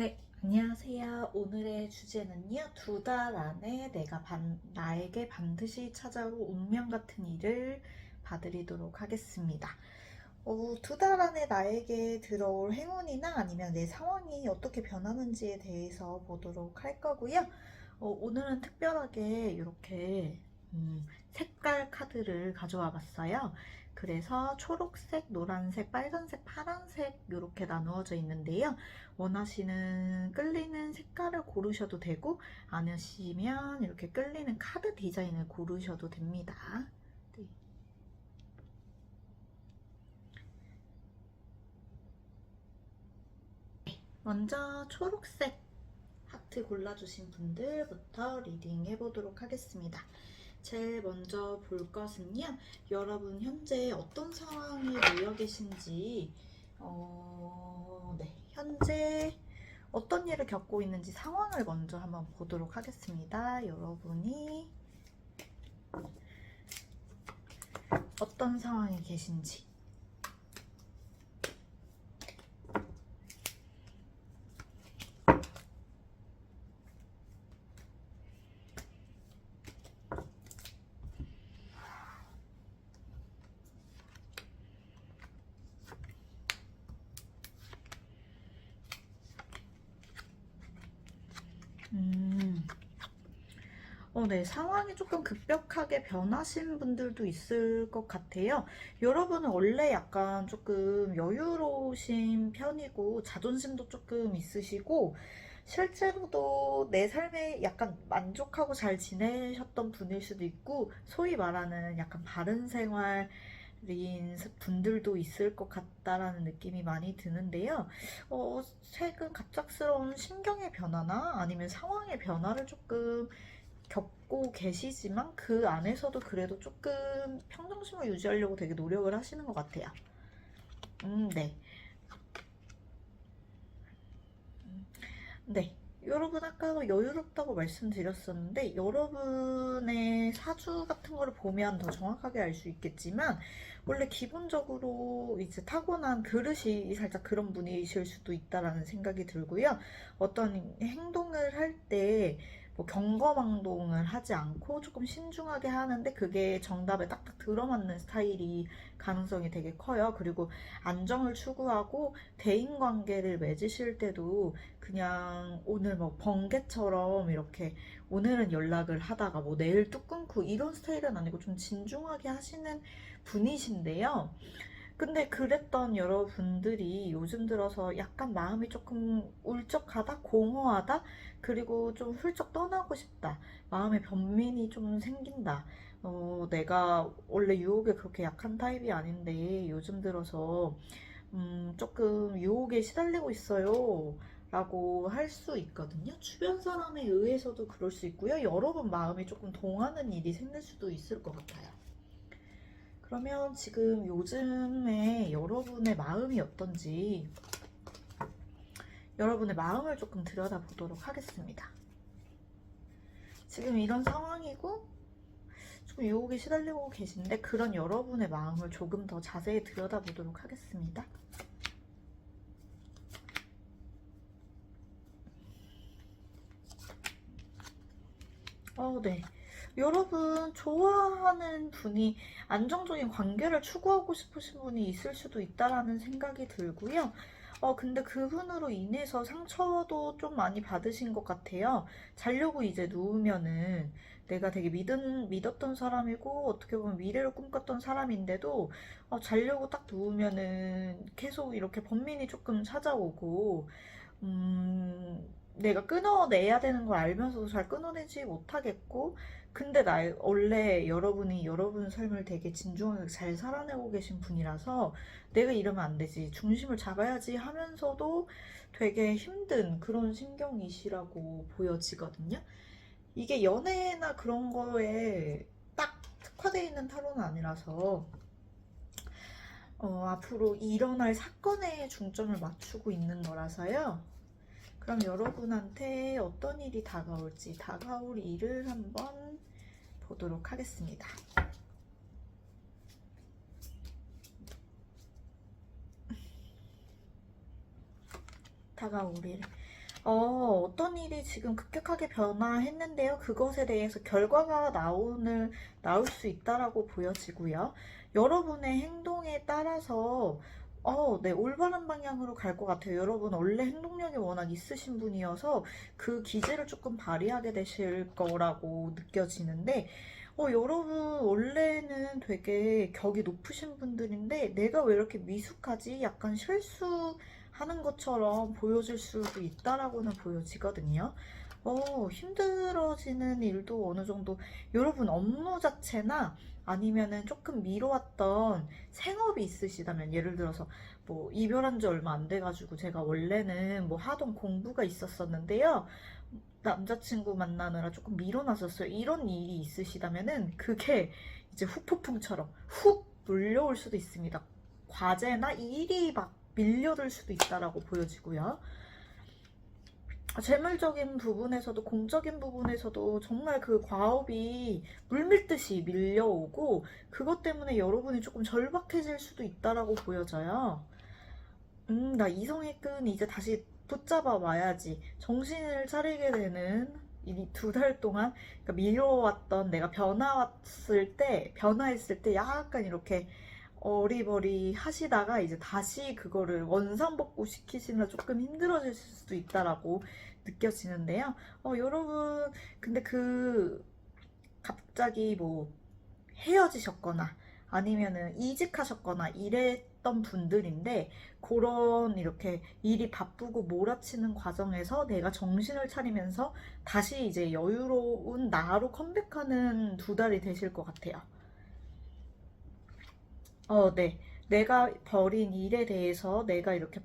네, 안녕하세요. 오늘의 주제는요, 2달 안에 나에게 반드시 찾아올 운명 같은 일을 봐드리도록 하겠습니다. 2달 안에 나에게 들어올 행운이나 아니면 내 상황이 어떻게 변하는지에 대해서 보도록 할 거고요. 오늘은 특별하게 이렇게 색깔 카드를 가져와 봤어요. 그래서 초록색, 노란색, 빨간색, 파란색 이렇게 나누어져 있는데요. 원하시는 끌리는 색깔을 고르셔도 되고 아니시면 이렇게 끌리는 카드 디자인을 고르셔도 됩니다. 네. 먼저 초록색 하트 골라주신 분들부터 리딩 해보도록 하겠습니다. 제일 먼저 볼 것은요, 여러분 현재 어떤 상황에 놓여 계신지, 네, 현재 어떤 일을 겪고 있는지 상황을 먼저 한번 보도록 하겠습니다. 여러분이 어떤 상황에 계신지. 네, 상황이 조금 급격하게 변하신 분들도 있을 것 같아요. 여러분은 원래 약간 조금 여유로우신 편이고, 자존심도 조금 있으시고, 실제로도 내 삶에 약간 만족하고 잘 지내셨던 분일 수도 있고, 소위 말하는 약간 바른 생활인 분들도 있을 것 같다라는 느낌이 많이 드는데요. 최근 갑작스러운 심경의 변화나 아니면 상황의 변화를 조금 겪고 계시지만 그 안에서도 그래도 조금 평정심을 유지하려고 되게 노력을 하시는 것 같아요. 네. 네. 여러분 아까 여유롭다고 말씀드렸었는데 여러분의 사주 같은 거를 보면 더 정확하게 알 수 있겠지만 원래 기본적으로 이제 타고난 그릇이 살짝 그런 분이실 수도 있다라는 생각이 들고요. 어떤 행동을 할때 뭐 경거망동을 하지 않고 조금 신중하게 하는데 그게 정답에 딱딱 들어맞는 스타일이 가능성이 되게 커요. 그리고 안정을 추구하고 대인관계를 맺으실 때도 그냥 오늘 뭐 번개처럼 이렇게 오늘은 연락을 하다가 뭐 내일 뚝 끊고 이런 스타일은 아니고 좀 진중하게 하시는 분이신데요. 근데 그랬던 여러분들이 요즘 들어서 약간 마음이 조금 울적하다, 공허하다, 그리고 좀 훌쩍 떠나고 싶다, 마음에 변민이 좀 생긴다. 내가 원래 유혹에 그렇게 약한 타입이 아닌데 요즘 들어서 조금 유혹에 시달리고 있어요. 라고 할 수 있거든요. 주변 사람에 의해서도 그럴 수 있고요. 여러분 마음이 조금 동하는 일이 생길 수도 있을 것 같아요. 그러면 지금 요즘에 여러분의 마음이 어떤지 여러분의 마음을 조금 들여다보도록 하겠습니다. 지금 이런 상황이고 좀 유혹에 시달리고 계신데 그런 여러분의 마음을 조금 더 자세히 들여다보도록 하겠습니다. 네. 여러분 좋아하는 분이 안정적인 관계를 추구하고 싶으신 분이 있을 수도 있다라는 생각이 들고요. 근데 그분으로 인해서 상처도 좀 많이 받으신 것 같아요. 자려고 이제 누우면은 내가 되게 믿었던 사람이고 어떻게 보면 미래를 꿈꿨던 사람인데도 자려고 딱 누우면은 계속 이렇게 번민이 조금 찾아오고 내가 끊어내야 되는 걸 알면서도 잘 끊어내지 못하겠고, 근데 원래 여러분이 여러분 삶을 되게 진중하게 잘 살아내고 계신 분이라서 내가 이러면 안 되지, 중심을 잡아야지 하면서도 되게 힘든 그런 심경이시라고 보여지거든요. 이게 연애나 그런 거에 딱 특화되어 있는 타로는 아니라서 앞으로 일어날 사건에 중점을 맞추고 있는 거라서요. 그럼 여러분한테 어떤 일이 다가올지 다가올 일을 한번 보도록 하겠습니다. 다가올 일. 어떤 일이 지금 급격하게 변화했는데요. 그것에 대해서 결과가 나올 수 있다라고 보여지고요. 여러분의 행동에 따라서 네, 올바른 방향으로 갈 것 같아요. 여러분 원래 행동력이 워낙 있으신 분이어서 그 기질을 조금 발휘하게 되실 거라고 느껴지는데, 여러분 원래는 되게 격이 높으신 분들인데 내가 왜 이렇게 미숙하지? 약간 실수하는 것처럼 보여질 수도 있다라고는 보여지거든요. 힘들어지는 일도 어느 정도 여러분 업무 자체나 아니면은 조금 미뤄왔던 생업이 있으시다면, 예를 들어서 뭐 이별한 지 얼마 안 돼가지고 제가 원래는 뭐 하던 공부가 있었었는데요. 남자친구 만나느라 조금 미뤄놨었어요. 이런 일이 있으시다면은 그게 이제 후폭풍처럼 훅 몰려올 수도 있습니다. 과제나 일이 막 밀려들 수도 있다라고 보여지고요. 재물적인 부분에서도 공적인 부분에서도 정말 그 과업이 물밀듯이 밀려오고 그것 때문에 여러분이 조금 절박해질 수도 있다라고 보여져요. 나 이성의 끈 이제 다시 붙잡아 와야지. 정신을 차리게 되는 이 두 달 동안, 그러니까 미뤄왔던 내가 변화했을 때 약간 이렇게 어리버리 하시다가 이제 다시 그거를 원상복구 시키시느라 조금 힘들어질 수도 있다라고 느껴지는데요. 여러분, 근데 갑자기 뭐 헤어지셨거나 아니면은 이직하셨거나 이랬던 분들인데, 그런 이렇게 일이 바쁘고 몰아치는 과정에서 내가 정신을 차리면서 다시 이제 여유로운 나로 컴백하는 두 달이 되실 것 같아요. 네. 내가 벌인 일에 대해서 내가 이렇게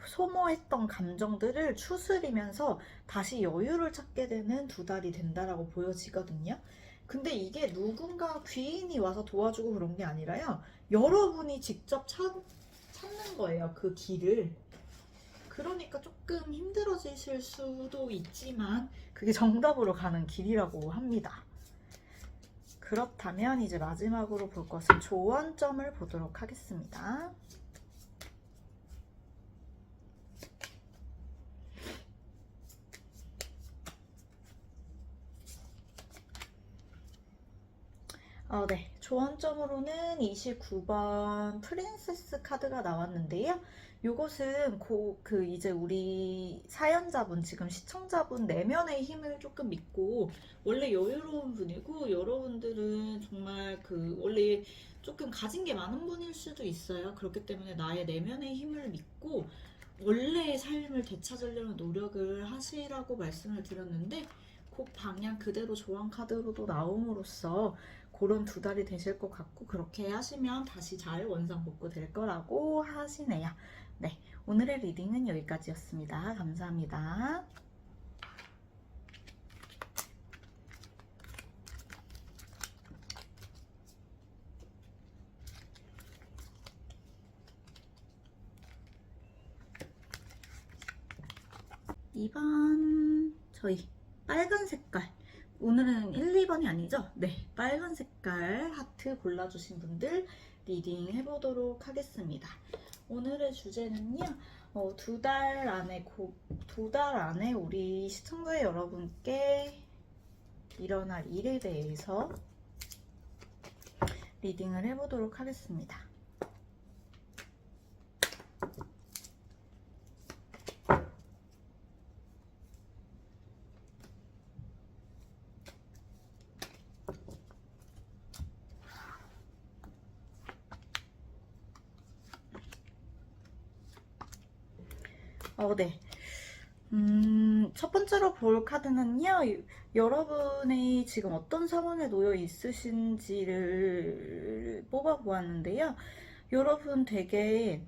소모했던 감정들을 추스리면서 다시 여유를 찾게 되는 두 달이 된다라고 보여지거든요. 근데 이게 누군가 귀인이 와서 도와주고 그런 게 아니라요. 여러분이 직접 찾는 거예요. 그 길을. 그러니까 조금 힘들어지실 수도 있지만 그게 정답으로 가는 길이라고 합니다. 그렇다면 이제 마지막으로 볼 것은 조언점을 보도록 하겠습니다. 네. 조언점으로는 29번 프린세스 카드가 나왔는데요. 요것은 이제 우리 사연자분, 지금 시청자분 내면의 힘을 조금 믿고, 원래 여유로운 분이고, 여러분들은 정말 원래 조금 가진 게 많은 분일 수도 있어요. 그렇기 때문에 나의 내면의 힘을 믿고, 원래의 삶을 되찾으려는 노력을 하시라고 말씀을 드렸는데, 그 방향 그대로 조언 카드로도 나옴으로써 그런 두 달이 되실 것 같고, 그렇게 하시면 다시 잘 원상복구 될 거라고 하시네요. 네, 오늘의 리딩은 여기까지였습니다. 감사합니다. 2번 저희 빨간 색깔, 오늘은 1, 2번이 아니죠? 네, 빨간 색깔 하트 골라주신 분들 리딩 해보도록 하겠습니다. 오늘의 주제는요, 두 달 안에 우리 시청자 여러분께 일어날 일에 대해서 리딩을 해보도록 하겠습니다. 네. 첫 번째로 볼 카드는요, 여러분이 지금 어떤 상황에 놓여 있으신지를 뽑아보았는데요. 여러분 되게,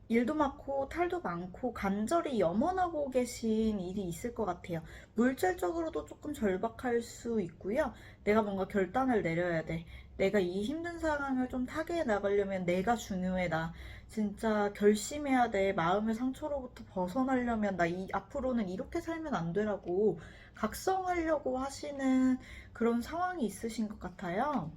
일도 많고 탈도 많고 간절히 염원하고 계신 일이 있을 것 같아요. 물질적으로도 조금 절박할 수 있고요. 내가 뭔가 결단을 내려야 돼. 내가 이 힘든 상황을 좀 타개해 나가려면 내가 중요해. 나 진짜 결심해야 돼. 마음의 상처로부터 벗어나려면 앞으로는 이렇게 살면 안 되라고 각성하려고 하시는 그런 상황이 있으신 것 같아요.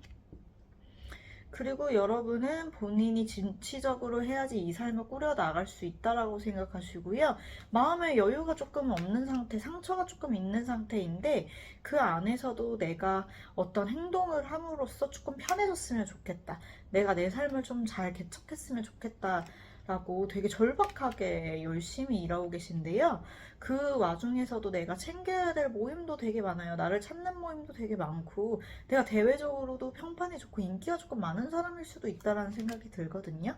그리고 여러분은 본인이 진취적으로 해야지 이 삶을 꾸려나갈 수 있다라고 생각하시고요. 마음에 여유가 조금 없는 상태, 상처가 조금 있는 상태인데 그 안에서도 내가 어떤 행동을 함으로써 조금 편해졌으면 좋겠다. 내가 내 삶을 좀 잘 개척했으면 좋겠다. 라고 되게 절박하게 열심히 일하고 계신데요. 그 와중에서도 내가 챙겨야 될 모임도 되게 많아요. 나를 찾는 모임도 되게 많고, 내가 대외적으로도 평판이 좋고 인기가 조금 많은 사람일 수도 있다라는 생각이 들거든요.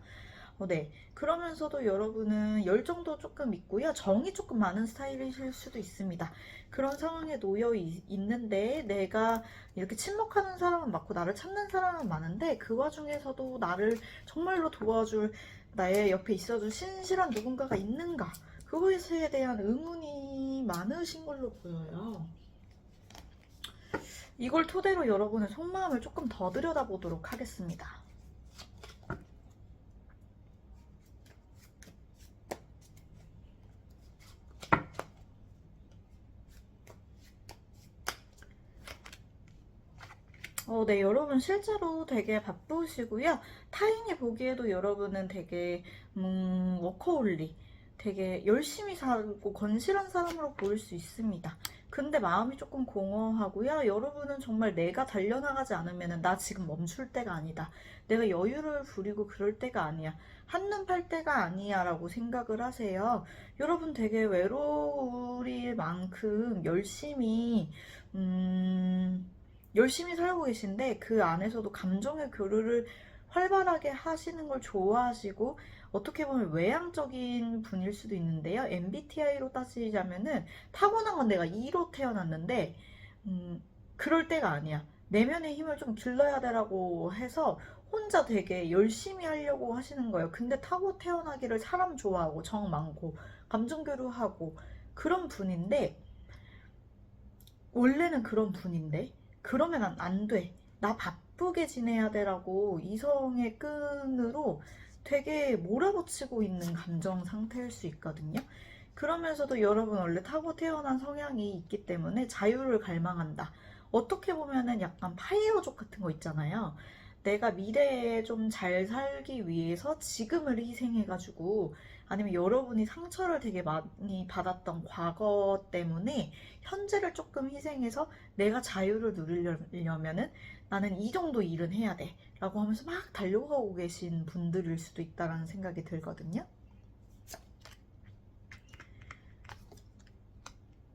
네. 그러면서도 여러분은 열정도 조금 있고요. 정이 조금 많은 스타일이실 수도 있습니다. 그런 상황에 놓여 있는데 내가 이렇게 침묵하는 사람은 많고 나를 찾는 사람은 많은데 그 와중에서도 나를 정말로 도와줄 나의 옆에 있어줄 신실한 누군가가 있는가? 그것에 대한 의문이 많으신 걸로 보여요. 이걸 토대로 여러분의 속마음을 조금 더 들여다보도록 하겠습니다. 네, 여러분 실제로 되게 바쁘시고요. 타인이 보기에도 여러분은 되게 워커홀릭, 되게 열심히 살고 건실한 사람으로 보일 수 있습니다. 근데 마음이 조금 공허하고요. 여러분은 정말 내가 달려나가지 않으면 나 지금 멈출 때가 아니다. 내가 여유를 부리고 그럴 때가 아니야. 한눈 팔 때가 아니야 라고 생각을 하세요. 여러분 되게 외로울 만큼 열심히 살고 계신데 그 안에서도 감정의 교류를 활발하게 하시는 걸 좋아하시고 어떻게 보면 외향적인 분일 수도 있는데요. MBTI로 따지자면은 타고난 건 내가 E로 태어났는데 그럴 때가 아니야. 내면의 힘을 좀 길러야 되라고 해서 혼자 되게 열심히 하려고 하시는 거예요. 근데 타고 태어나기를 사람 좋아하고 정 많고 감정 교류하고 그런 분인데 원래는 그런 분인데 그러면 안 돼. 나 바쁘게 지내야 돼라고 이성의 끈으로 되게 몰아붙이고 있는 감정 상태일 수 있거든요. 그러면서도 여러분 원래 타고 태어난 성향이 있기 때문에 자유를 갈망한다. 어떻게 보면은 약간 파이어족 같은 거 있잖아요. 내가 미래에 좀 잘 살기 위해서 지금을 희생해가지고 아니면 여러분이 상처를 되게 많이 받았던 과거 때문에 현재를 조금 희생해서 내가 자유를 누리려면은 나는 이 정도 일은 해야 돼 라고 하면서 막 달려가고 계신 분들일 수도 있다라는 생각이 들거든요.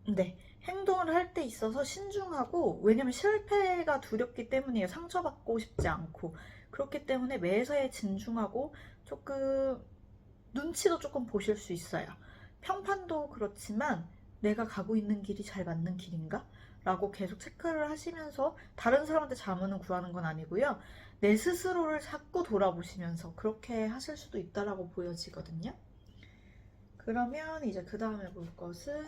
네. 행동을 할 때 있어서 신중하고 왜냐면 실패가 두렵기 때문이에요. 상처받고 싶지 않고 그렇기 때문에 매사에 진중하고 조금 눈치도 조금 보실 수 있어요. 평판도 그렇지만 내가 가고 있는 길이 잘 맞는 길인가? 라고 계속 체크를 하시면서 다른 사람한테 자문을 구하는 건 아니고요. 내 스스로를 자꾸 돌아보시면서 그렇게 하실 수도 있다라고 보여지거든요. 그러면 이제 그 다음에 볼 것은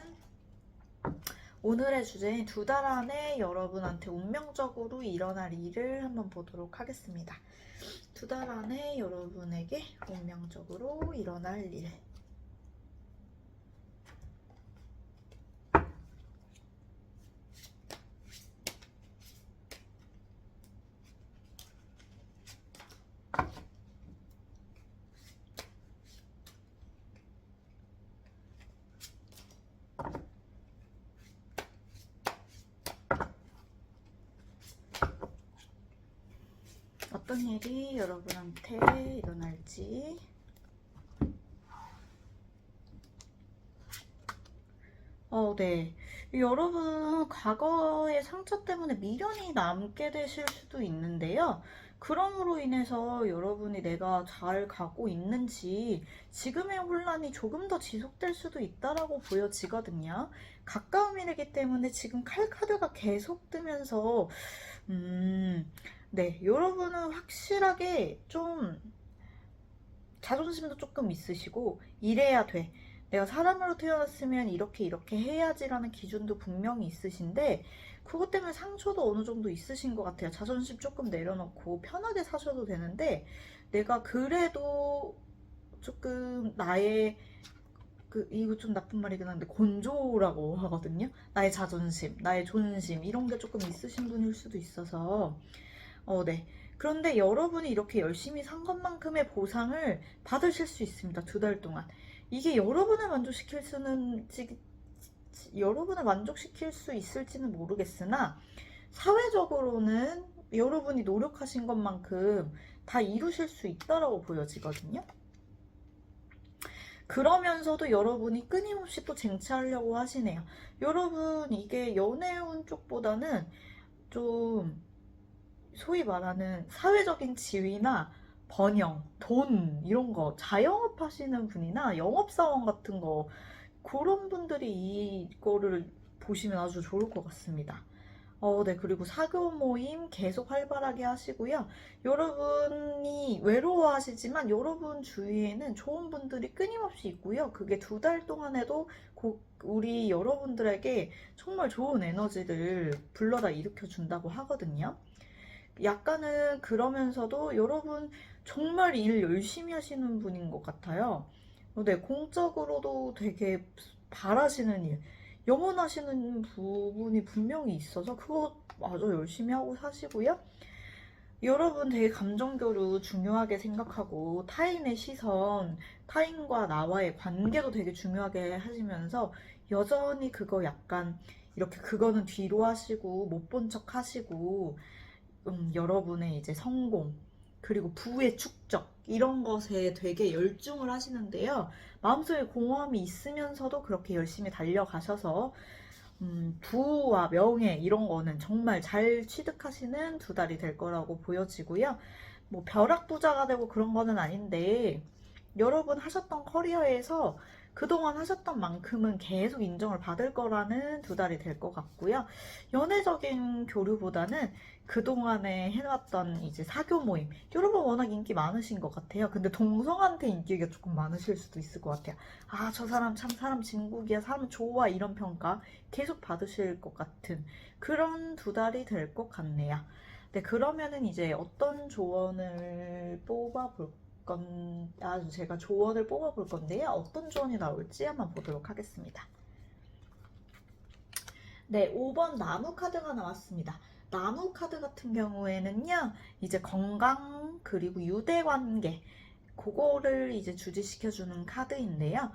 오늘의 주제인 2달 안에 여러분한테 운명적으로 일어날 일을 한번 보도록 하겠습니다. 2달 안에 여러분에게 운명적으로 일어날 일. 어떤 일이 여러분한테 일어날지. 네. 여러분, 과거의 상처 때문에 미련이 남게 되실 수도 있는데요. 그럼으로 인해서 여러분이 내가 잘 가고 있는지 지금의 혼란이 조금 더 지속될 수도 있다라고 보여지거든요. 가까운 일이기 때문에 지금 칼카드가 계속 뜨면서, 네. 여러분은 확실하게 좀 자존심도 조금 있으시고, 이래야 돼. 내가 사람으로 태어났으면 이렇게 이렇게 해야지라는 기준도 분명히 있으신데 그것 때문에 상처도 어느 정도 있으신 것 같아요. 자존심 조금 내려놓고 편하게 사셔도 되는데 내가 그래도 조금 나의 이거 좀 나쁜 말이긴 한데 곤조라고 하거든요. 나의 자존심, 나의 존심 이런 게 조금 있으신 분일 수도 있어서 네. 그런데 여러분이 이렇게 열심히 산 것만큼의 보상을 받으실 수 있습니다. 2달 동안. 이게 여러분을 만족시킬 수 있을지는 모르겠으나, 사회적으로는 여러분이 노력하신 것만큼 다 이루실 수 있다라고 보여지거든요. 그러면서도 여러분이 끊임없이 또 쟁취하려고 하시네요. 여러분, 이게 연애운 쪽보다는 좀 소위 말하는 사회적인 지위나 번영, 돈 이런 거 자영업 하시는 분이나 영업사원 같은 거, 그런 분들이 이거를 보시면 아주 좋을 것 같습니다. 네. 그리고 사교 모임 계속 활발하게 하시고요. 여러분이 외로워하시지만 여러분 주위에는 좋은 분들이 끊임없이 있고요. 그게 2달 동안에도 우리 여러분들에게 정말 좋은 에너지를 불러다 일으켜 준다고 하거든요. 약간은 그러면서도 여러분 정말 일 열심히 하시는 분인 것 같아요. 네, 공적으로도 되게 바라시는 일, 염원하시는 부분이 분명히 있어서 그거 아주 열심히 하고 사시고요. 여러분 되게 감정교류 중요하게 생각하고 타인의 시선, 타인과 나와의 관계도 되게 중요하게 하시면서 여전히 그거 약간 이렇게 그거는 뒤로 하시고 못 본 척 하시고 여러분의 이제 성공, 그리고 부의 축적, 이런 것에 되게 열중을 하시는데요. 마음속에 공허함이 있으면서도 그렇게 열심히 달려가셔서 부와 명예 이런 거는 정말 잘 취득하시는 2달이 될 거라고 보여지고요. 뭐 벼락부자가 되고 그런 거는 아닌데, 여러분 하셨던 커리어에서 그동안 하셨던 만큼은 계속 인정을 받을 거라는 2달이 될 것 같고요. 연애적인 교류보다는 그동안에 해왔던 이제 사교 모임, 여러분 워낙 인기 많으신 것 같아요. 근데 동성한테 인기가 조금 많으실 수도 있을 것 같아요. 아, 저 사람 참 사람 진국이야, 사람 좋아, 이런 평가 계속 받으실 것 같은 그런 2달이 될 것 같네요. 네, 그러면은 이제 어떤 조언을 뽑아볼 제가 조언을 뽑아볼 건데요. 어떤 조언이 나올지 한번 보도록 하겠습니다. 네, 5번 나무 카드가 나왔습니다. 나무 카드 같은 경우에는요, 이제 건강, 그리고 유대관계, 그거를 이제 주지시켜주는 카드인데요.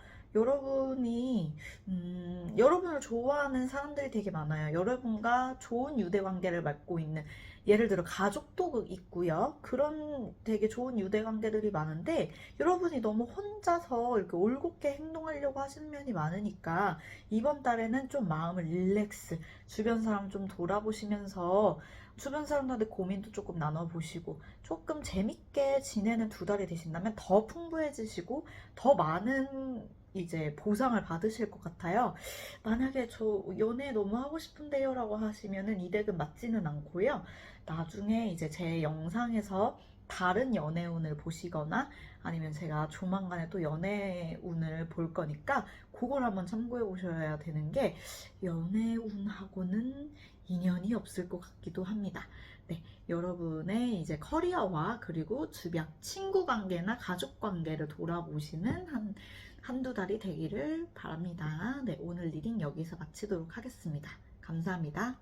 여러분을 좋아하는 사람들이 되게 많아요. 여러분과 좋은 유대관계를 맺고 있는, 예를 들어 가족도 있고요. 그런 되게 좋은 유대관계들이 많은데, 여러분이 너무 혼자서 이렇게 올곧게 행동하려고 하시는 면이 많으니까, 이번 달에는 좀 마음을 릴렉스, 주변 사람 좀 돌아보시면서, 주변 사람들한테 고민도 조금 나눠보시고, 조금 재밌게 지내는 2달이 되신다면 더 풍부해지시고 더 많은 이제 보상을 받으실 것 같아요. 만약에 저 연애 너무 하고 싶은데요 라고 하시면은 이 덱은 맞지는 않고요. 나중에 이제 제 영상에서 다른 연애운을 보시거나 아니면 제가 조만간에 또 연애운을 볼 거니까 그걸 한번 참고해 보셔야 되는 게, 연애운하고는 인연이 없을 것 같기도 합니다. 네, 여러분의 이제 커리어와 그리고 주변 친구 관계나 가족 관계를 돌아보시는 한두 달이 되기를 바랍니다. 네, 오늘 리딩 여기서 마치도록 하겠습니다. 감사합니다.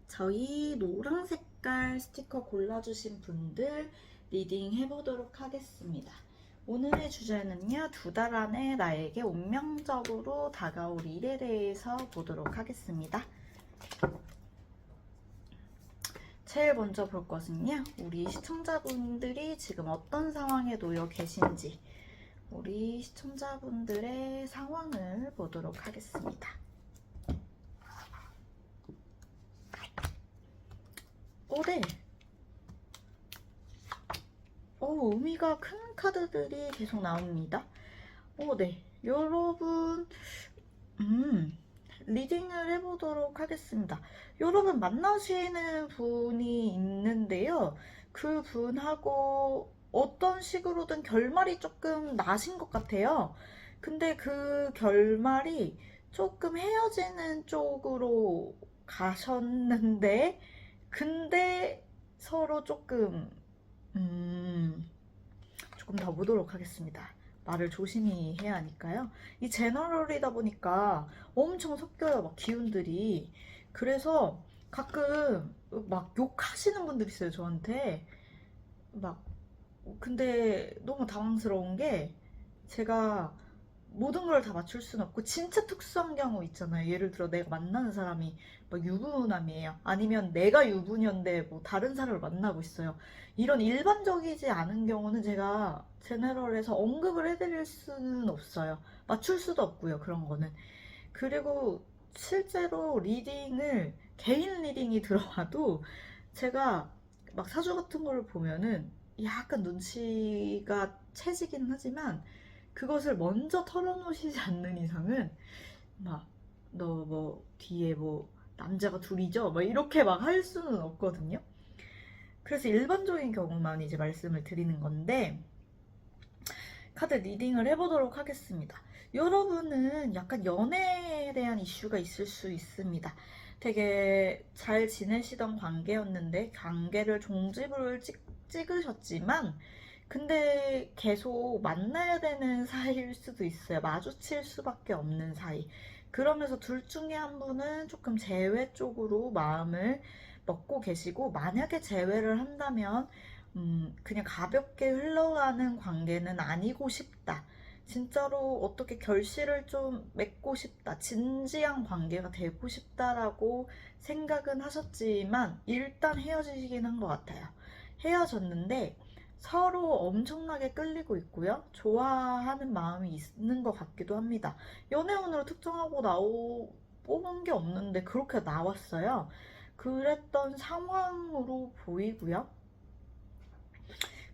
저희 노랑 색깔 스티커 골라주신 분들 리딩 해보도록 하겠습니다. 오늘의 주제는요, 2달 안에 나에게 운명적으로 다가올 일에 대해서 보도록 하겠습니다. 제일 먼저 볼 것은요, 우리 시청자분들이 지금 어떤 상황에 놓여 계신지, 우리 시청자분들의 상황을 보도록 하겠습니다. 네. 의미가 큰 카드들이 계속 나옵니다. 네. 여러분, 리딩을 해보도록 하겠습니다. 여러분 만나시는 분이 있는데요. 그 분하고 어떤 식으로든 결말이 조금 나신 것 같아요. 근데 그 결말이 조금 헤어지는 쪽으로 가셨는데, 근데 서로 조금 더 보도록 하겠습니다. 말을 조심히 해야 하니까요. 이 제너럴이다 보니까 엄청 섞여요, 막 기운들이. 그래서 가끔 막 욕하시는 분들 있어요, 저한테. 막, 근데 너무 당황스러운 게 제가 모든 걸 다 맞출 수는 없고 진짜 특수한 경우 있잖아요. 예를 들어 내가 만나는 사람이 막 유부남이에요. 아니면 내가 유부녀인데 뭐 다른 사람을 만나고 있어요. 이런 일반적이지 않은 경우는 제가 제너럴에서 언급을 해드릴 수는 없어요. 맞출 수도 없고요. 그런 거는. 그리고 실제로 리딩을 개인 리딩이 들어와도 제가 막 사주 같은 걸 보면은 약간 눈치가 채지긴 하지만 그것을 먼저 털어놓으시지 않는 이상은 막 너 뭐 뒤에 뭐 남자가 둘이죠? 막 이렇게 막 할 수는 없거든요. 그래서 일반적인 경우만 이제 말씀을 드리는 건데 카드 리딩을 해보도록 하겠습니다. 여러분은 약간 연애에 대한 이슈가 있을 수 있습니다. 되게 잘 지내시던 관계였는데 관계를 종지부를 찍으셨지만 근데 계속 만나야 되는 사이일 수도 있어요. 마주칠 수밖에 없는 사이. 그러면서 둘 중에 한 분은 조금 재회 쪽으로 마음을 먹고 계시고 만약에 재회를 한다면 그냥 가볍게 흘러가는 관계는 아니고 싶다. 진짜로 어떻게 결실을 좀 맺고 싶다. 진지한 관계가 되고 싶다라고 생각은 하셨지만 일단 헤어지시긴 한 것 같아요. 헤어졌는데 서로 엄청나게 끌리고 있고요. 좋아하는 마음이 있는 것 같기도 합니다. 연애운으로 특정하고 뽑은 게 없는데 그렇게 나왔어요. 그랬던 상황으로 보이고요.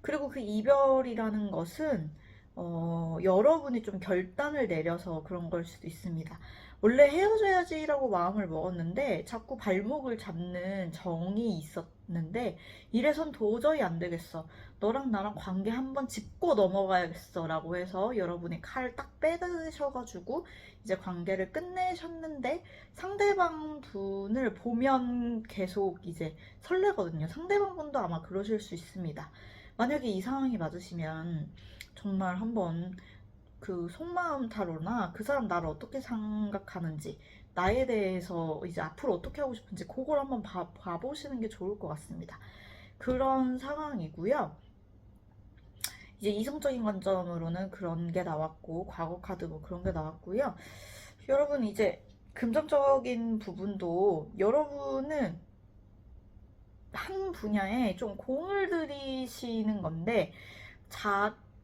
그리고 그 이별이라는 것은 여러분이 좀 결단을 내려서 그런 걸 수도 있습니다. 원래 헤어져야지라고 마음을 먹었는데 자꾸 발목을 잡는 정이 있었는데 이래선 도저히 안 되겠어. 너랑 나랑 관계 한번 짚고 넘어가야겠어 라고 해서 여러분이 칼을 딱 빼드셔가지고 이제 관계를 끝내셨는데 상대방 분을 보면 계속 이제 설레거든요. 상대방 분도 아마 그러실 수 있습니다. 만약에 이 상황이 맞으시면 정말 한번 그 속마음 타로나 그 사람 나를 어떻게 생각하는지 나에 대해서 이제 앞으로 어떻게 하고 싶은지 그걸 한번 봐보시는 게 좋을 것 같습니다. 그런 상황이고요. 이제 이성적인 관점으로는 그런 게 나왔고 과거 카드 뭐 그런 게 나왔고요. 여러분 이제 금전적인 부분도 여러분은 한 분야에 좀 공을 들이시는 건데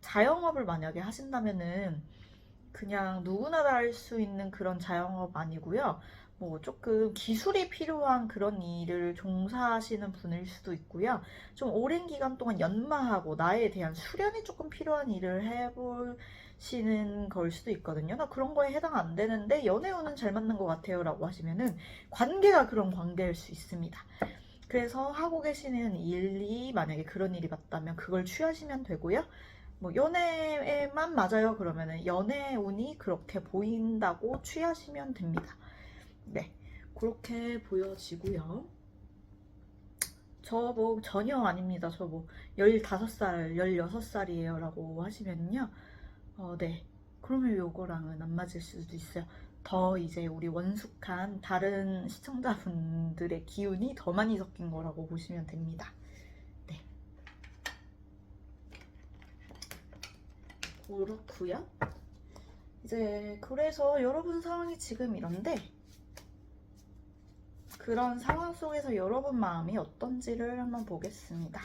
자영업을 만약에 하신다면은 그냥 누구나 다 할 수 있는 그런 자영업 아니고요. 뭐 조금 기술이 필요한 그런 일을 종사하시는 분일 수도 있고요. 좀 오랜 기간 동안 연마하고 나에 대한 수련이 조금 필요한 일을 해보시는 걸 수도 있거든요. 나 그런 거에 해당 안 되는데 연애운은 잘 맞는 것 같아요 라고 하시면은 관계가 그런 관계일 수 있습니다. 그래서 하고 계시는 일이 만약에 그런 일이 맞다면 그걸 취하시면 되고요. 뭐 연애에만 맞아요 그러면은 연애 운이 그렇게 보인다고 취하시면 됩니다. 네, 그렇게 보여지고요. 저 뭐 전혀 아닙니다. 저 뭐 15살, 16살이에요 라고 하시면요. 네. 그러면 요거랑은 안 맞을 수도 있어요. 더 이제 우리 원숙한 다른 시청자분들의 기운이 더 많이 섞인 거라고 보시면 됩니다. 네. 그렇구요. 이제 그래서 여러분 상황이 지금 이런데 그런 상황 속에서 여러분 마음이 어떤지를 한번 보겠습니다.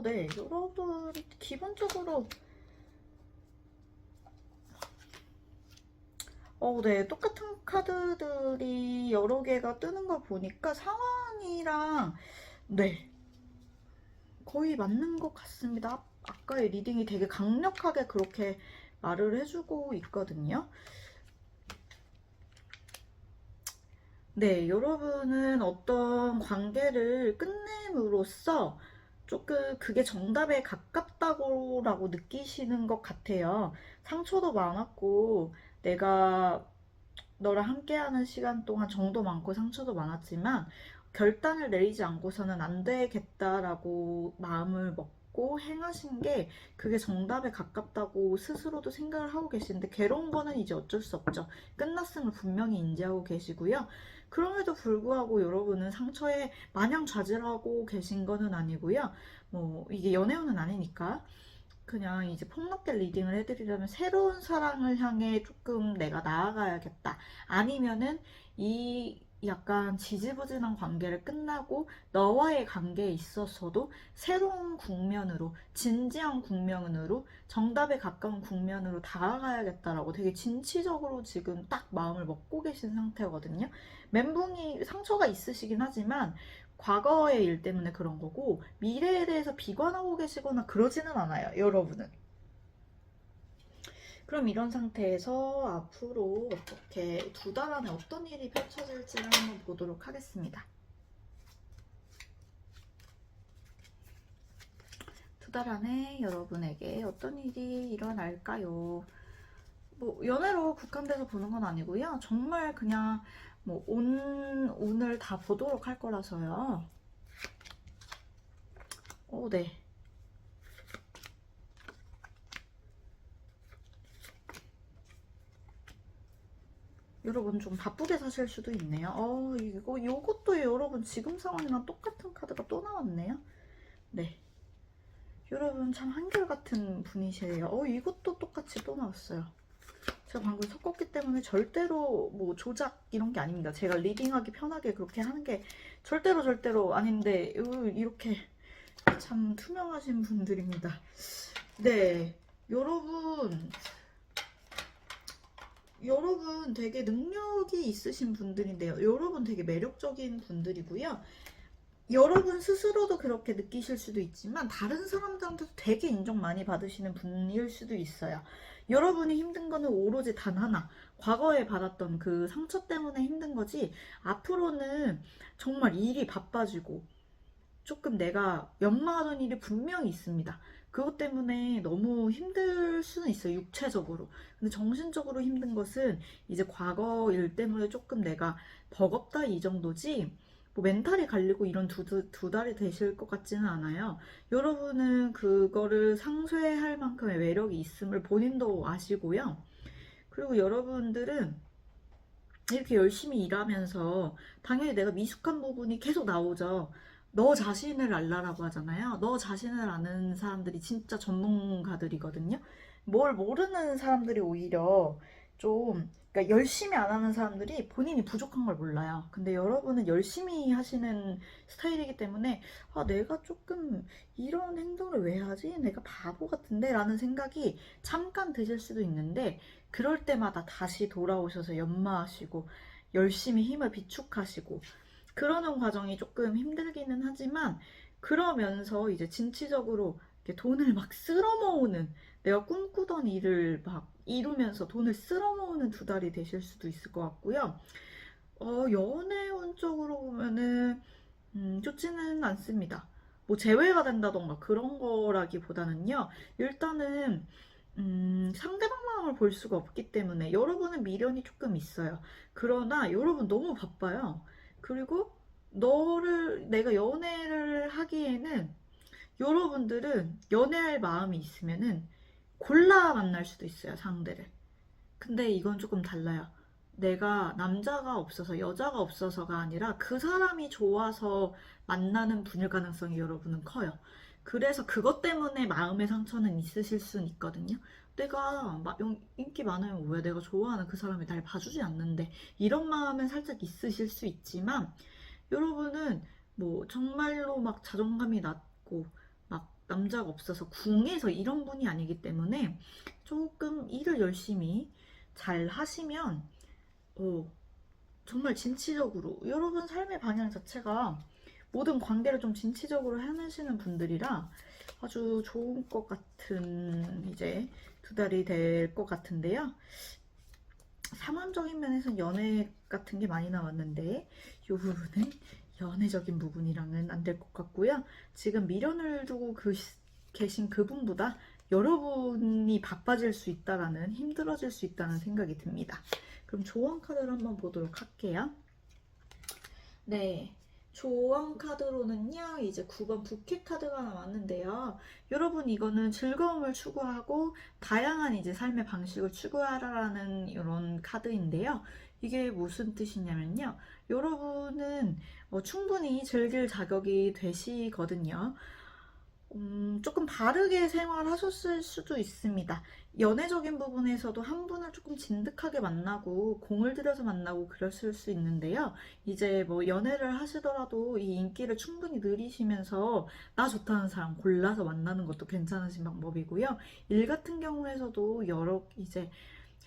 네. 여러분 기본적으로 네. 똑같은 카드들이 여러 개가 뜨는 거 보니까 상황이랑 네. 거의 맞는 것 같습니다. 아까의 리딩이 되게 강력하게 그렇게 말을 해주고 있거든요. 네, 여러분은 어떤 관계를 끝냄으로써 조금 그게 정답에 가깝다고라고 느끼시는 것 같아요. 상처도 많았고, 내가 너랑 함께하는 시간 동안 정도 많고 상처도 많았지만, 결단을 내리지 않고서는 안 되겠다라고 마음을 먹고 행하신 게 그게 정답에 가깝다고 스스로도 생각을 하고 계시는데, 괴로운 거는 이제 어쩔 수 없죠. 끝났음을 분명히 인지하고 계시고요. 그럼에도 불구하고 여러분은 상처에 마냥 좌절하고 계신 거는 아니고요. 뭐 이게 연애운은 아니니까 그냥 이제 폭넓게 리딩을 해드리려면 새로운 사랑을 향해 조금 내가 나아가야겠다. 아니면은 이 약간 지지부진한 관계를 끝나고 너와의 관계에 있어서도 새로운 국면으로, 진지한 국면으로, 정답에 가까운 국면으로 다가가야겠다라고 되게 진취적으로 지금 딱 마음을 먹고 계신 상태거든요. 멘붕이 상처가 있으시긴 하지만 과거의 일 때문에 그런 거고, 미래에 대해서 비관하고 계시거나 그러지는 않아요, 여러분은. 그럼 이런 상태에서 앞으로 어떻게 두 달 안에 어떤 일이 펼쳐질지를 한번 보도록 하겠습니다. 두 달 안에 여러분에게 어떤 일이 일어날까요? 뭐 연애로 국한돼서 보는 건 아니고요. 정말 그냥 뭐 오늘 다 보도록 할 거라서요. 네. 여러분 좀 바쁘게 사실 수도 있네요. 요것도 여러분 지금 상황이랑 똑같은 카드가 또 나왔네요. 네. 여러분 참 한결같은 분이시래요. 이것도 똑같이 또 나왔어요. 제가 방금 섞었기 때문에 절대로 뭐 조작 이런 게 아닙니다. 제가 리딩하기 편하게 그렇게 하는 게 절대로 아닌데 이렇게 참 투명하신 분들입니다. 네. 여러분 되게 능력이 있으신 분들인데요. 여러분 되게 매력적인 분들이고요. 여러분 스스로도 그렇게 느끼실 수도 있지만 다른 사람들한테도 되게 인정 많이 받으시는 분일 수도 있어요. 여러분이 힘든 거는 오로지 단 하나, 과거에 받았던 그 상처 때문에 힘든 거지, 앞으로는 정말 일이 바빠지고 조금 내가 연마하던 일이 분명히 있습니다. 그것 때문에 너무 힘들 수는 있어요, 육체적으로. 근데 정신적으로 힘든 것은 이제 과거 일 때문에 조금 내가 버겁다 이 정도지, 뭐 멘탈이 갈리고 이런 두 달이 되실 것 같지는 않아요. 여러분은 그거를 상쇄할 만큼의 매력이 있음을 본인도 아시고요. 그리고 여러분들은 이렇게 열심히 일하면서 당연히 내가 미숙한 부분이 계속 나오죠. 너 자신을 알라라고 하잖아요. 너 자신을 아는 사람들이 진짜 전문가들이거든요. 뭘 모르는 사람들이 오히려 좀, 그러니까 열심히 안 하는 사람들이 본인이 부족한 걸 몰라요. 근데 여러분은 열심히 하시는 스타일이기 때문에 내가 조금 이런 행동을 왜 하지? 내가 바보 같은데? 라는 생각이 잠깐 드실 수도 있는데, 그럴 때마다 다시 돌아오셔서 연마하시고 열심히 힘을 비축하시고 그러는 과정이 조금 힘들기는 하지만, 그러면서 이제 진취적으로 이렇게 돈을 막 쓸어모으는, 내가 꿈꾸던 일을 막 이루면서 돈을 쓸어모으는 두 달이 되실 수도 있을 것 같고요. 연애운 쪽으로 보면은 좋지는 않습니다. 뭐 재회가 된다던가 그런 거라기보다는요. 일단은 상대방 마음을 볼 수가 없기 때문에 여러분은 미련이 조금 있어요. 그러나 여러분 너무 바빠요. 그리고 내가 연애를 하기에는, 여러분들은 연애할 마음이 있으면은 골라 만날 수도 있어요, 상대를. 근데 이건 조금 달라요. 내가 남자가 없어서, 여자가 없어서가 아니라 그 사람이 좋아서 만나는 분일 가능성이 여러분은 커요. 그래서 그것 때문에 마음의 상처는 있으실 수는 있거든요. 내가 인기 많으면 왜 내가 좋아하는 그 사람이 날 봐주지 않는데, 이런 마음은 살짝 있으실 수 있지만, 여러분은 뭐 정말로 막 자존감이 낮고 막 남자가 없어서 궁해서 이런 분이 아니기 때문에 조금 일을 열심히 잘 하시면 정말 진취적으로, 여러분 삶의 방향 자체가 모든 관계를 좀 진취적으로 해내시는 분들이라 아주 좋은 것 같은 이제 두 달이 될 것 같은데요. 상황적인 면에서는 연애 같은 게 많이 나왔는데 이 부분은 연애적인 부분이랑은 안 될 것 같고요. 지금 미련을 두고 계신 그분보다 여러분이 바빠질 수 있다라는, 힘들어질 수 있다는 생각이 듭니다. 그럼 조언 카드를 한번 보도록 할게요. 네, 조언 카드로는요, 이제 9번 부캐 카드가 나왔는데요. 여러분, 이거는 즐거움을 추구하고 다양한 이제 삶의 방식을 추구하라라는 이런 카드인데요. 이게 무슨 뜻이냐면요. 여러분은 충분히 즐길 자격이 되시거든요. 조금 바르게 생활하셨을 수도 있습니다. 연애적인 부분에서도 한 분을 조금 진득하게 만나고 공을 들여서 만나고 그랬을 수 있는데요. 이제 뭐 연애를 하시더라도 이 인기를 충분히 누리시면서 나 좋다는 사람 골라서 만나는 것도 괜찮으신 방법이고요. 일 같은 경우에서도 여러 이제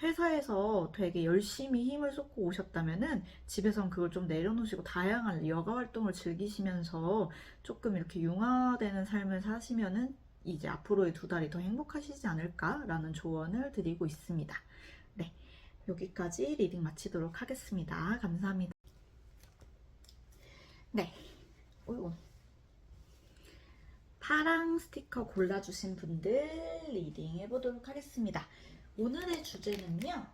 회사에서 되게 열심히 힘을 쏟고 오셨다면은 집에선 그걸 좀 내려놓으시고 다양한 여가 활동을 즐기시면서 조금 이렇게 융화되는 삶을 사시면은 이제 앞으로의 2달이 더 행복하시지 않을까라는 조언을 드리고 있습니다. 네, 여기까지 리딩 마치도록 하겠습니다. 감사합니다. 네, 어이구. 파랑 스티커 골라주신 분들 리딩 해보도록 하겠습니다. 오늘의 주제는요,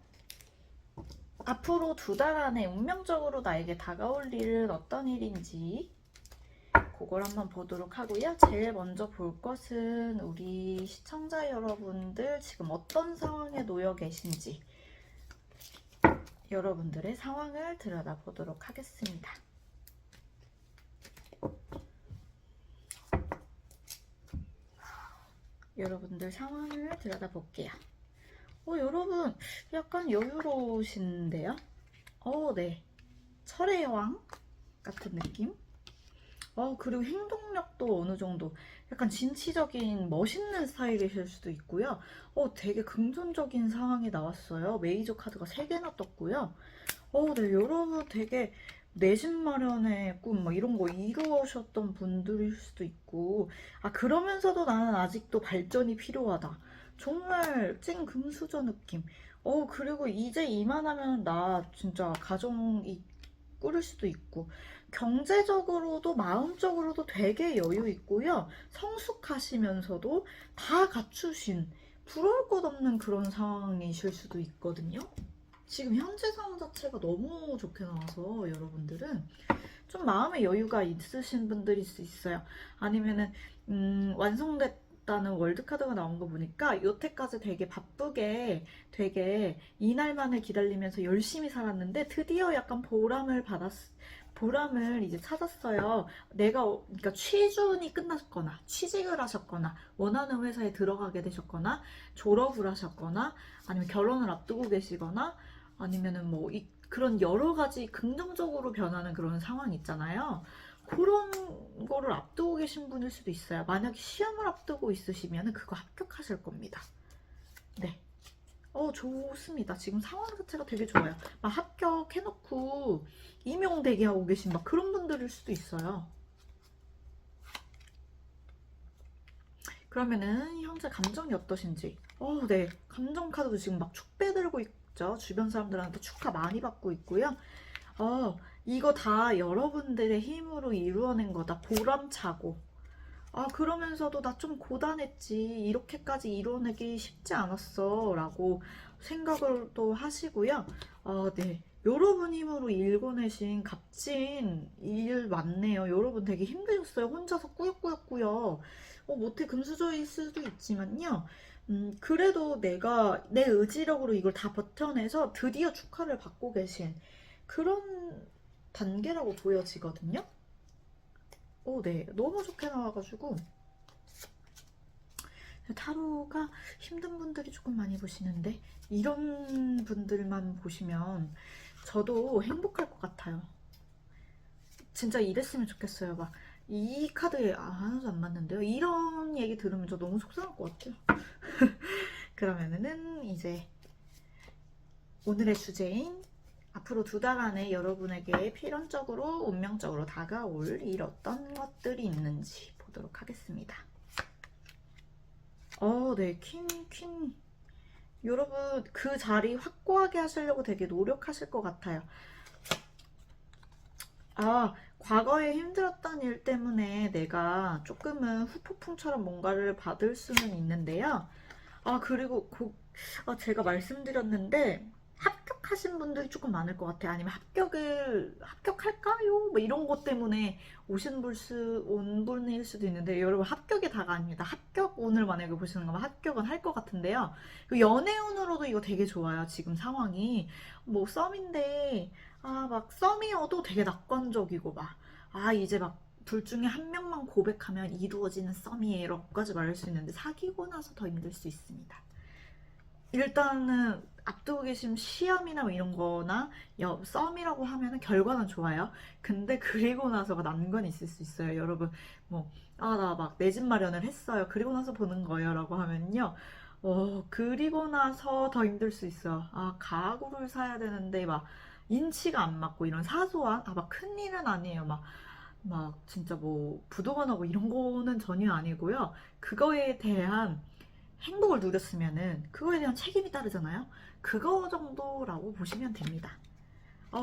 앞으로 2달 안에 운명적으로 나에게 다가올 일은 어떤 일인지 그걸 한번 보도록 하고요. 제일 먼저 볼 것은 우리 시청자 여러분들 지금 어떤 상황에 놓여 계신지 여러분들의 상황을 들여다보도록 하겠습니다. 여러분들 상황을 들여다볼게요. 여러분 약간 여유로우신데요? 네. 철의 여왕 같은 느낌? 그리고 행동력도 어느 정도 약간 진취적인 멋있는 스타일이실 수도 있고요. 되게 긍정적인 상황이 나왔어요. 메이저 카드가 3개나 떴고요. 네, 여러분 되게 내 집 마련의 꿈, 막 이런 거 이루셨던 분들일 수도 있고, 그러면서도 나는 아직도 발전이 필요하다. 정말 찐 금수저 느낌. 그리고 이제 이만하면 나 진짜 가정이 꾸릴 수도 있고, 경제적으로도 마음적으로도 되게 여유 있고요. 성숙하시면서도 다 갖추신, 부러울 것 없는 그런 상황이실 수도 있거든요. 지금 현재 상황 자체가 너무 좋게 나와서 여러분들은 좀 마음의 여유가 있으신 분들일 수 있어요. 아니면은 완성됐다는 월드카드가 나온 거 보니까 여태까지 되게 바쁘게 되게 이날만을 기다리면서 열심히 살았는데 드디어 약간 보람을 이제 찾았어요. 그러니까 취준이 끝났거나 취직을 하셨거나 원하는 회사에 들어가게 되셨거나 졸업을 하셨거나 아니면 결혼을 앞두고 계시거나 아니면은 뭐 그런 여러 가지 긍정적으로 변하는 그런 상황 있잖아요. 그런 거를 앞두고 계신 분일 수도 있어요. 만약에 시험을 앞두고 있으시면 그거 합격하실 겁니다. 네. 좋습니다. 지금 상황 자체가 되게 좋아요. 막 합격해놓고 임용 대기하고 계신 막 그런 분들일 수도 있어요. 그러면은 현재 감정이 어떠신지. 네. 감정 카드도 지금 막 축배 들고 있죠. 주변 사람들한테 축하 많이 받고 있고요. 이거 다 여러분들의 힘으로 이루어낸 거다. 보람차고. 그러면서도 나 좀 고단했지. 이렇게까지 이뤄내기 쉽지 않았어. 라고 생각을 또 하시고요. 네. 여러분 힘으로 일궈내신 값진 일 맞네요. 여러분 되게 힘드셨어요. 혼자서 꾸역꾸역꾸역. 못해 금수저일 수도 있지만요. 그래도 내가 내 의지력으로 이걸 다 버텨내서 드디어 축하를 받고 계신 그런 단계라고 보여지거든요. 네. 너무 좋게 나와가지고 타로가 힘든 분들이 조금 많이 보시는데 이런 분들만 보시면 저도 행복할 것 같아요. 진짜 이랬으면 좋겠어요. 막 이 카드에 하나도 안 맞는데요. 이런 얘기 들으면 저 너무 속상할 것 같아요. 그러면은 이제 오늘의 주제인 앞으로 2달 안에 여러분에게 필연적으로 운명적으로 다가올 일 어떤 것들이 있는지 보도록 하겠습니다. 네, 퀸 여러분 그 자리 확고하게 하시려고 되게 노력하실 것 같아요. 아, 과거에 힘들었던 일 때문에 내가 조금은 후폭풍처럼 뭔가를 받을 수는 있는데요. 아, 그리고 제가 말씀드렸는데 합격하신 분들이 조금 많을 것 같아요. 아니면 합격할까요? 뭐 이런 것 때문에 온 분일 수도 있는데 여러분 합격이 다가 아닙니다. 합격 운을 만약에 보시는 거면 합격은 할 것 같은데요. 그 연애운으로도 이거 되게 좋아요. 지금 상황이 뭐 썸인데 막 썸이어도 되게 낙관적이고 이제 막 둘 중에 한 명만 고백하면 이루어지는 썸이에요. 라고까지 말할 수 있는데 사귀고 나서 더 힘들 수 있습니다. 일단은 앞두고 계신 시험이나 뭐 이런 거나 썸이라고 하면은 결과는 좋아요. 근데 그리고 나서가 난관이 있을 수 있어요. 여러분 뭐 나 막 내 집 마련을 했어요. 그리고 나서 보는 거예요. 라고 하면요. 그리고 나서 더 힘들 수 있어요. 가구를 사야 되는데 막 인치가 안 맞고 이런 사소한 막 큰일은 아니에요. 막 진짜 뭐 부도가 나고 이런 거는 전혀 아니고요. 그거에 대한 행복을 누렸으면은 그거에 대한 책임이 따르잖아요. 그거 정도라고 보시면 됩니다.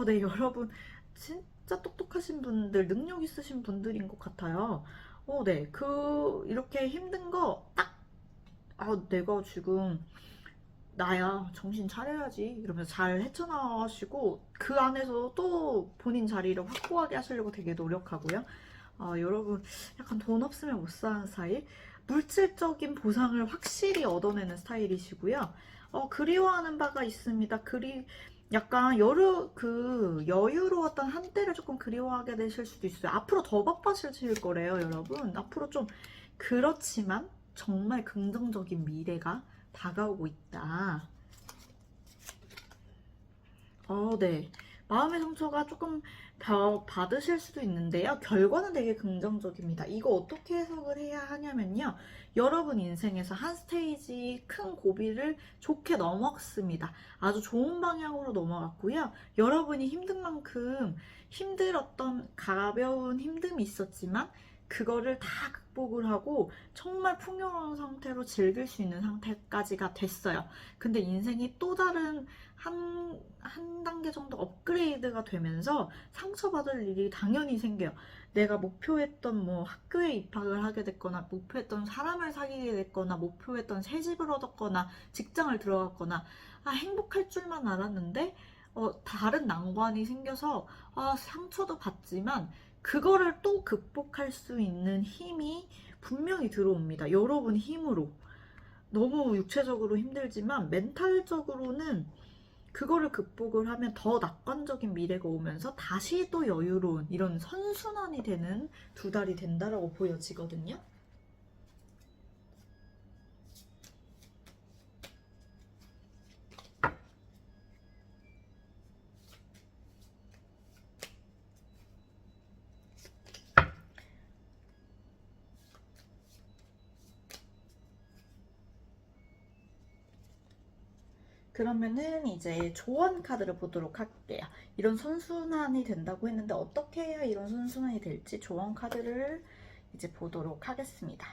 네, 여러분 진짜 똑똑하신 분들, 능력 있으신 분들인 것 같아요. 네, 이렇게 힘든 거 딱, 내가 지금 나야 정신 차려야지 이러면서 잘 헤쳐나가시고 그 안에서 또 본인 자리를 확고하게 하시려고 되게 노력하고요. 여러분 약간 돈 없으면 못 사는 스타일, 물질적인 보상을 확실히 얻어내는 스타일이시고요. 그리워하는 바가 있습니다. 약간 여유로웠던 한때를 조금 그리워하게 되실 수도 있어요. 앞으로 더 바빠지실 거래요, 여러분. 앞으로 좀 그렇지만 정말 긍정적인 미래가 다가오고 있다. 네. 마음의 상처가 조금 더 받으실 수도 있는데요. 결과는 되게 긍정적입니다. 이거 어떻게 해석을 해야 하냐면요. 여러분 인생에서 한 스테이지 큰 고비를 좋게 넘었습니다. 아주 좋은 방향으로 넘어갔고요. 여러분이 힘든 만큼 힘들었던 가벼운 힘듦이 있었지만 그거를 다 극복을 하고 정말 풍요로운 상태로 즐길 수 있는 상태까지가 됐어요. 근데 인생이 또 다른 한 단계 정도 업그레이드가 되면서 상처받을 일이 당연히 생겨요. 내가 목표했던 뭐 학교에 입학을 하게 됐거나, 목표했던 사람을 사귀게 됐거나, 목표했던 새 집을 얻었거나, 직장을 들어갔거나, 행복할 줄만 알았는데, 다른 난관이 생겨서, 상처도 받지만, 그거를 또 극복할 수 있는 힘이 분명히 들어옵니다. 여러분 힘으로. 너무 육체적으로 힘들지만, 멘탈적으로는 그거를 극복을 하면 더 낙관적인 미래가 오면서 다시 또 여유로운 이런 선순환이 되는 두 달이 된다라고 보여지거든요. 그러면은 이제 조언 카드를 보도록 할게요. 이런 선순환이 된다고 했는데 어떻게 해야 이런 선순환이 될지 조언 카드를 이제 보도록 하겠습니다.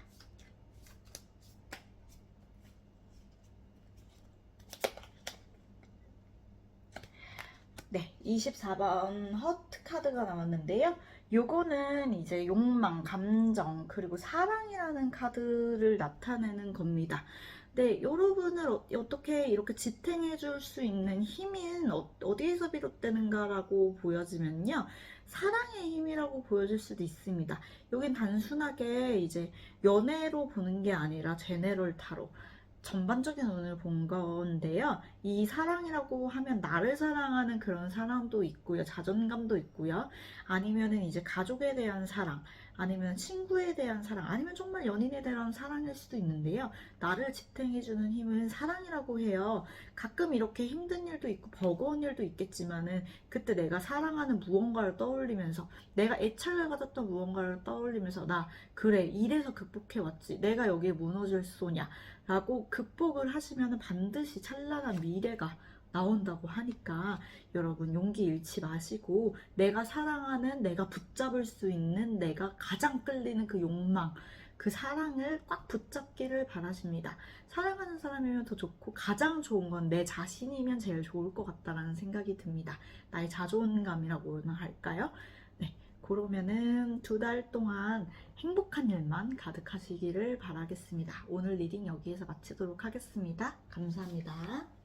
네, 24번 허트 카드가 나왔는데요. 요거는 이제 욕망, 감정, 그리고 사랑이라는 카드를 나타내는 겁니다. 네, 여러분을 어떻게 이렇게 지탱해 줄 수 있는 힘은 어디에서 비롯되는가라고 보여지면요. 사랑의 힘이라고 보여질 수도 있습니다. 여긴 단순하게 이제 연애로 보는 게 아니라 제네럴 타로. 전반적인 운을 본 건데요. 이 사랑이라고 하면 나를 사랑하는 그런 사랑도 있고요. 자존감도 있고요. 아니면은 이제 가족에 대한 사랑, 아니면 친구에 대한 사랑, 아니면 정말 연인에 대한 사랑일 수도 있는데요. 나를 지탱해주는 힘은 사랑이라고 해요. 가끔 이렇게 힘든 일도 있고 버거운 일도 있겠지만은 그때 내가 사랑하는 무언가를 떠올리면서 내가 애착을 가졌던 무언가를 떠올리면서 그래 이래서 극복해왔지. 내가 여기에 무너질 소냐. 라고 극복을 하시면 반드시 찬란한 미래가 나온다고 하니까 여러분 용기 잃지 마시고 내가 사랑하는, 내가 붙잡을 수 있는, 내가 가장 끌리는 그 욕망, 그 사랑을 꽉 붙잡기를 바라십니다. 사랑하는 사람이면 더 좋고 가장 좋은 건 내 자신이면 제일 좋을 것 같다라는 생각이 듭니다. 나의 자존감이라고나 할까요? 네, 그러면은 2달 동안 행복한 일만 가득하시기를 바라겠습니다. 오늘 리딩 여기에서 마치도록 하겠습니다. 감사합니다.